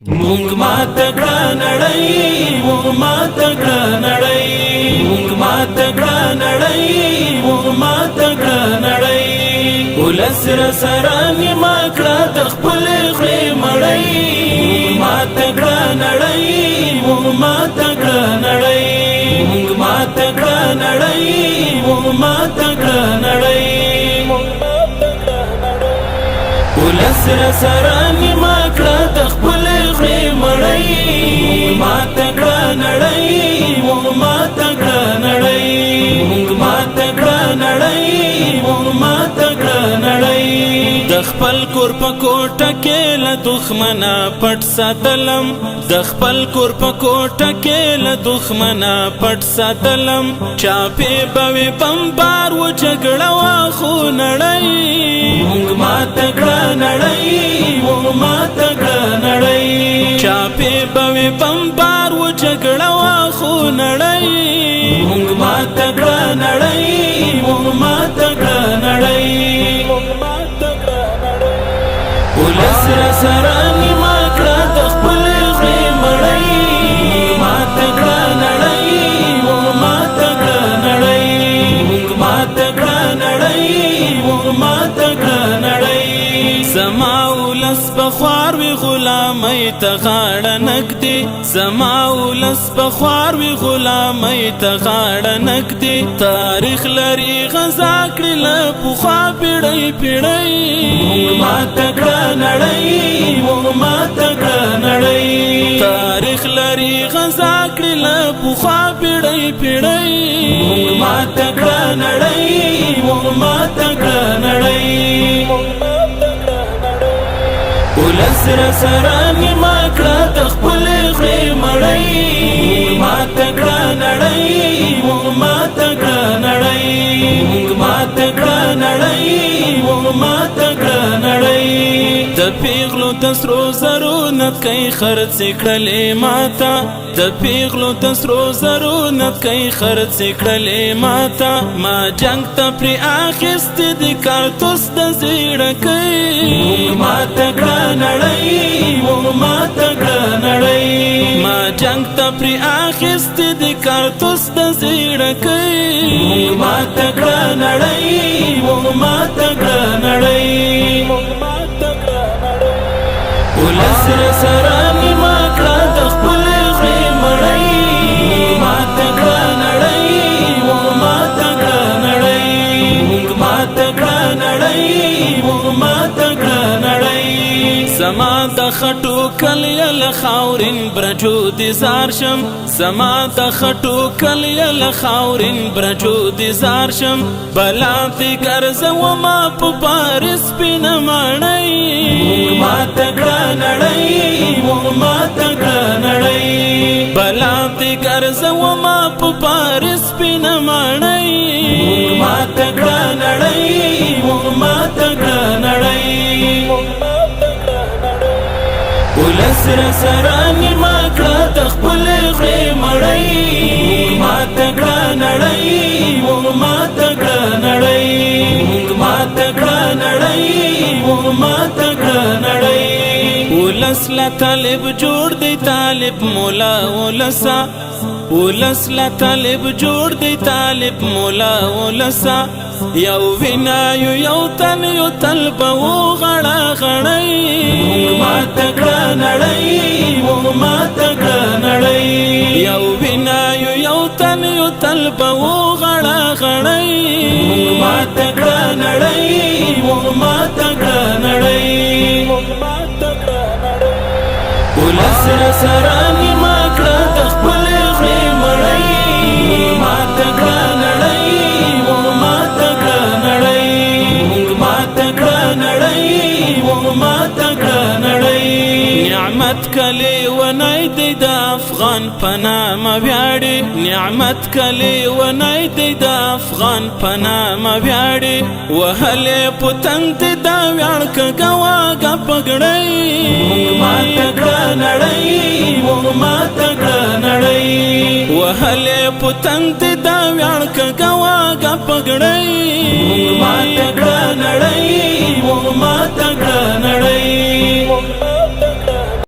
مونږ ماته کړه نړۍ مونږ ماته کړه نړۍ مونږ ماته کړه نړۍ مونږ ماته کړه نړۍ ولس سره نیمه کړه د خپلې خولې مړۍ مونږ ماته کړه نړۍ مونږ ماته کړه نړۍ مونږ ماته کړه نړۍ مونږ ماته کړه نړۍ ولس سره نیمه کړه د خپلې خولې مړۍ ماته کړه نړۍ مونږ ماته کړه نړۍ مونږ ماته کړه نړۍ مونږ ماته کړه نړۍ د خپل کور په کوټه کې له دښمنه پټ ساتلم د خپل کور په کوټه کې له دښمنه پټ ساتلم چاپې به وي بمبار و جګړه وه خو نړۍ مونږ ماته کړه نړۍ مونږ ماته کړه نړۍ چاپې به وي بمبار و جګړه وه خو نړۍ مونږ ماته کړه نړۍ مونږ ماته کړه نړۍ ولس سره نیمه کړه د خپلې خولې مړۍ ماته کړه نړۍ مونږ ماته کړه نړۍ مونږ ماته کړه نړۍ مونږ ماته کړه نړۍ زما ولس به خوار وي غلامۍ ته غاړه نږدې زما ولس به خوار وي غلامۍ ته غاړه نږدې تاریخ لري غزا کړي له پخوا پیړۍ پیړۍ مونږ ماته کړه نړۍ مونږ ماته کړه نړۍ تاریخ لري غزا کړي له پخوا پیړۍ پیړۍ مونږ ماته کړه نړۍ مونږ ماته کړه نړۍ ولس سره نیمه کړه د خپلې خولې مړۍ ماته کړه نړۍ مونږ ماته کړه نړۍ مونږ ماته کړه نړۍ مونږ ماته کړه نړۍ د پیغلو د سرو زرو نتکۍ خرڅې کړلې ماته د پیغلو د سرو زرو نتکۍ خرڅې کړلې ماته ما جنګ ته پرې اخیستې د کارتوس د زیړکۍ مونږ ماته کړه نړۍ مونږ ماته کړه نړۍ ما جنګ ته پرې اخیستې د کارتوس د زیړکۍ مونږ ماته کړه نړۍ مونږ ماته کړه نړۍ ولس سره نیمه کړه د خپلې خولې مړۍ ماته کړه نړۍ مونږ ماته کړه نړۍ مونږ ماته کړه نړۍ مونږ ماته کړه نړۍ زما د خټو کلیه له خاورین برجو دې زار شم زما د خټو کلیه له خاورین برجو دې زار شم بلا دې ګرځومه په بارې سپینه ماڼۍ مونږ ماته کړه نړۍ مونږ ماته کړه نړۍ بلا دې ګرځومه په بارې سپینه ماڼۍ مونږ ماته کړه نړۍ مونږ ماته کړه نړۍ ولس سره نیمه کړه د خپلې خولې مړۍ ماته کړه نړۍ مونږ ماته کړه نړۍ مونږ ماته کړه نړۍ مونږ ماته کړه نړۍ ولس لا طالب جوړ دی طالب مولا ولسا ولس لا طالب جوړ دی طالب مولا ولسا یو وینا یو تن یو طلب و غړه غړۍ مونږ ماته کړه نړۍ مونږ ماته کړه نړۍ یو وینا یو تن یو طلب و غړه غړۍ مونږ ماته کړه نړۍ مونږ ماته کړه نړۍ ولس سره نیمه کړه د خپلې خولې مړۍ ماته کړه نړۍ مونږ ماته کړه نړۍ مونږ ماته کړه نړۍ مونږ ماته کړه نړۍ نعمت کلی ونی دی د افغان په نامه ویاړي نعمت کلی ونی دی د افغان په نامه ویاړي وهلې په تند د ویاړ کږه واګه پګړۍ مونږ ماته کړه نړۍ مونږ ماته کړه نړۍ وهلې په تند د ویاړ کږه واګه پګړۍ مونږ ماته کړه نړۍ